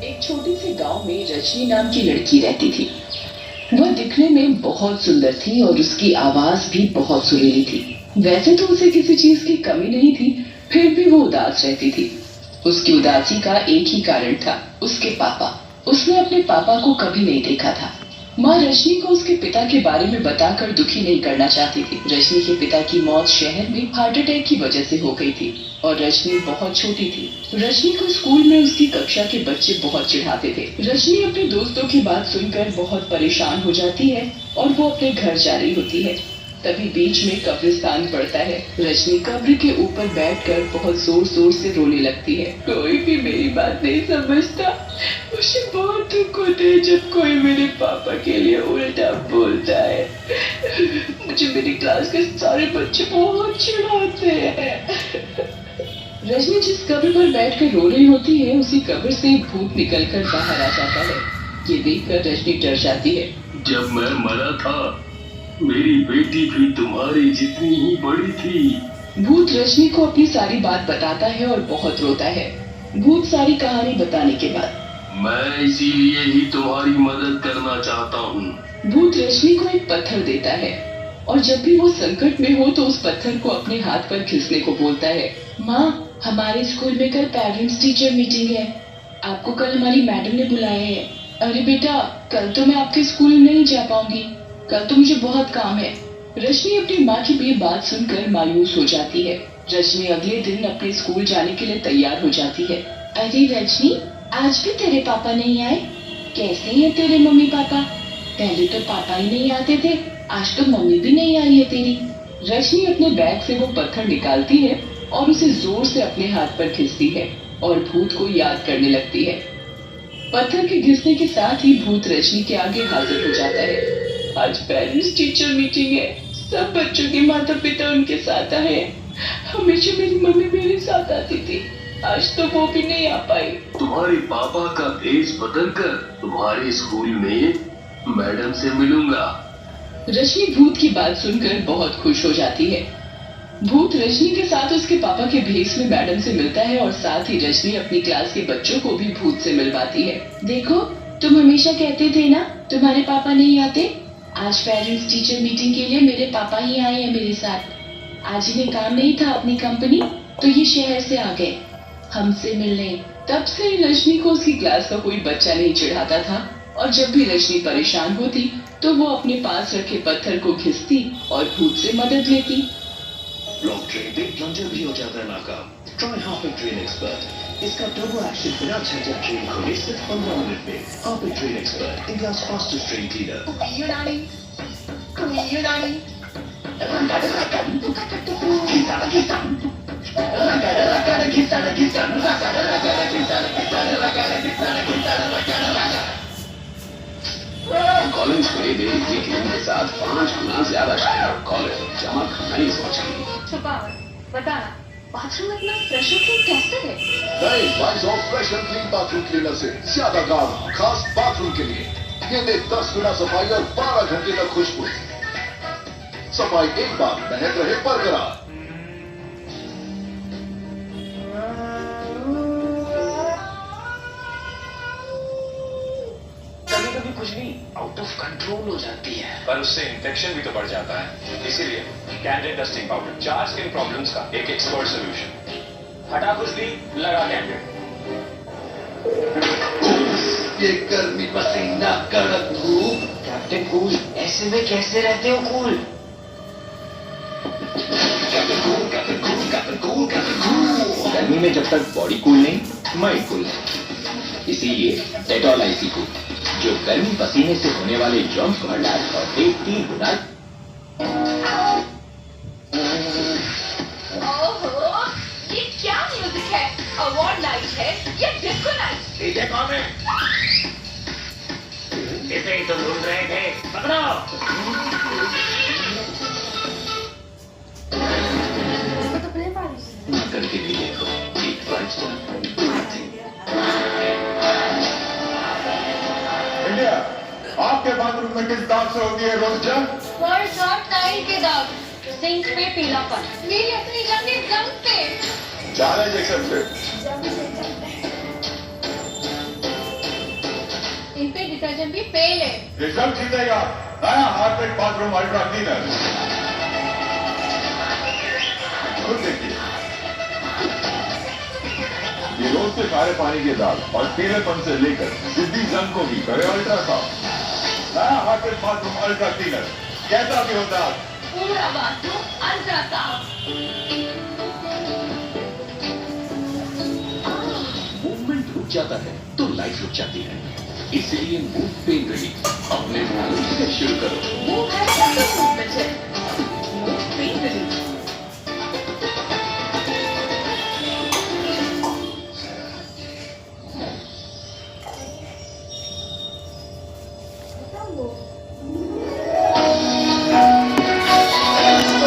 एक छोटे से गांव में रजनी नाम की लड़की रहती थी। वह दिखने में बहुत सुंदर थी और उसकी आवाज भी बहुत सुरीली थी। वैसे तो उसे किसी चीज की कमी नहीं थी, फिर भी वो उदास रहती थी। उसकी उदासी का एक ही कारण था, उसके पापा। उसने अपने पापा को कभी नहीं देखा था। माँ रजनी को उसके पिता के बारे में बताकर दुखी नहीं करना चाहती थी। रजनी के पिता की मौत शहर में हार्ट अटैक की वजह से हो गई थी और रजनी बहुत छोटी थी। रजनी को स्कूल में उसकी कक्षा के बच्चे बहुत चिढ़ाते थे। रजनी अपने दोस्तों की बात सुनकर बहुत परेशान हो जाती है और वो अपने घर जा रही होती है। तभी बीच में कब्रिस्तान पड़ता है। रजनी कब्र के ऊपर बैठकर बहुत जोर जोर से रोने लगती है। कोई भी मेरी बात नहीं समझता। मुझे बहुत दुख होता है जब कोई मेरे पापा के लिए उल्टा बोलता है। मुझे मेरी क्लास के सारे बच्चे बहुत चिढ़ाते हैं। रजनी जिस कब्र पर बैठकर रो रही होती है, उसी कब्र से एक भूत निकलकर बाहर आ जाता है। ये देखकर रजनी डर जाती है। जब मैं मरा था, मेरी बेटी भी तुम्हारी जितनी ही बड़ी थी। भूत रजनी को अपनी सारी बात बताता है और बहुत रोता है। भूत सारी कहानी बताने के बाद, मैं इसीलिए ही तुम्हारी मदद करना चाहता हूँ। भूत रजनी को एक पत्थर देता है और जब भी वो संकट में हो तो उस पत्थर को अपने हाथ पर घिसने को बोलता है। माँ, हमारे स्कूल में कल पेरेंट्स टीचर मीटिंग है। आपको कल हमारी मैडम ने बुलाया है। अरे बेटा, कल तो मैं आपके स्कूल नहीं जा पाऊंगी। कल तो मुझे बहुत काम है। रजनी अपनी माँ की ये बात सुनकर मायूस हो जाती है। रजनी अगले दिन अपने स्कूल जाने के लिए तैयार हो जाती है। अरे रजनी, आज भी तेरे पापा नहीं आए? कैसे हैं तेरे मम्मी पापा? पहले तो पापा ही नहीं आते थे, आज तो मम्मी भी नहीं आई है तेरी। रजनी अपने बैग से वो पत्थर निकालती है और उसे जोर से अपने हाथ पर घिसती है और भूत को याद करने लगती है। पत्थर के घिसने के साथ ही भूत रजनी के आगे हाजिर हो जाता है। आज पेरेंट्स टीचर मीटिंग है। सब बच्चों के माता पिता उनके साथ आए हैं। हमेशा मेरी मम्मी मेरे साथ आती थी, आज तो वो भी नहीं आ पाई। तुम्हारे पापा का भेष बदलकर तुम्हारे स्कूल में मैडम से मिलूंगा। रजनी भूत की बात सुनकर बहुत खुश हो जाती है। भूत रजनी के साथ उसके पापा के भेष में मैडम से मिलता है और साथ ही रजनी अपनी क्लास के बच्चों को भी भूत से मिलवाती है। देखो, तुम हमेशा कहते थे ना तुम्हारे पापा नहीं आते। आज पेरेंट्स टीचर मीटिंग के लिए मेरे पापा ही आए हैं मेरे साथ। आज इन्हें काम नहीं था अपनी कंपनी, तो ये शहर से आ गए हमसे मिलने। तब से रजनी को उसकी क्लास का कोई बच्चा नहीं चिढ़ाता था और जब भी रजनी परेशान होती तो वो अपने पास रखे पत्थर को घिसती और भूत से मदद लेती। लॉन्ग ट्रेन बिग प्लंजर भी हो जाता है नाकाम। Try Harpic train expert. इसका टर्बो एक्शन बिना झंझट ट्रेन खोले सिर्फ 15 मिनट में। Harpic train expert, India fastest train cleaner. Collins को दे ये क्रीम के साथ 5 गुना ज्यादा शाइन। कॉलिंस जमा खाना नहीं सोचेगी। छुपा बताना, बाथरूम इतना प्रेशर क्लीन कैसे है? नए wise of pressure clean bathroom cleaner से ज्यादा काम खास बाथरूम के लिए। ये दे 10 गुना सफाई और 12 घंटे तक खुशबू। सफाई एक बार, महक रहे बरकरार। कभी कभी खुजली आउट ऑफ कंट्रोल हो जाती है, पर उससे इन्फेक्शन भी तो बढ़ जाता है। इसीलिए candid dusting powder, 4 skin problems का एक एक्सपर्ट सोल्यूशन। हटा खुजली, लगा कैंडिड। ये गर्मी पसीना कड़क धूप। कैप्टन कूल, ऐसे में कैसे रहते हो cool? Captain cool, captain cool, captain cool, captain cool. गर्मी में जब तक बॉडी कूल नहीं, माइंड कूल नहीं। इसीलिए डेटॉल आईसी कूल, जो गर्मी पसीने से होने वाले जर्म्स को हटाए और 3 गुना। ओहो, ये क्या म्यूजिक है? अवार्ड नाइट है या डिस्को नाइट? इसे कौन है? इसे ही तो ढूंढ रहे थे, पकड़ो। करके भी देखो, एक 5 स्टार। इंडिया, आपके बाथरूम में किस दाग से होती है रोज? फर्श और टाइल के दाग, सिंक पे पीलापन, मेरी अपनी जंग जंग पे। चार इंजेक्शन से। डिटर्जेंट भी फेल है। रिजल्ट जीतेगा नया हार्पिक बाथरूम अल्ट्रा क्लीनर। खुद देखिए, ये रोज से खारे पानी के दाग और पीलेपन से लेकर सिद्धि जंग को भी करे अल्ट्रासाउंड। नया हार्पिक बाथरूम अल्ट्रा क्लीनर, कैसा भी होता है पूरा बाथरूम अल्ट्रासाउंड। मूवमेंट रुक जाता है तो लाइफ रुक जाती है, इसलिए मूव पेन रिलीफ अपने मूव से शुरू करो। मूव है मूवमेंट है। Move pain relief.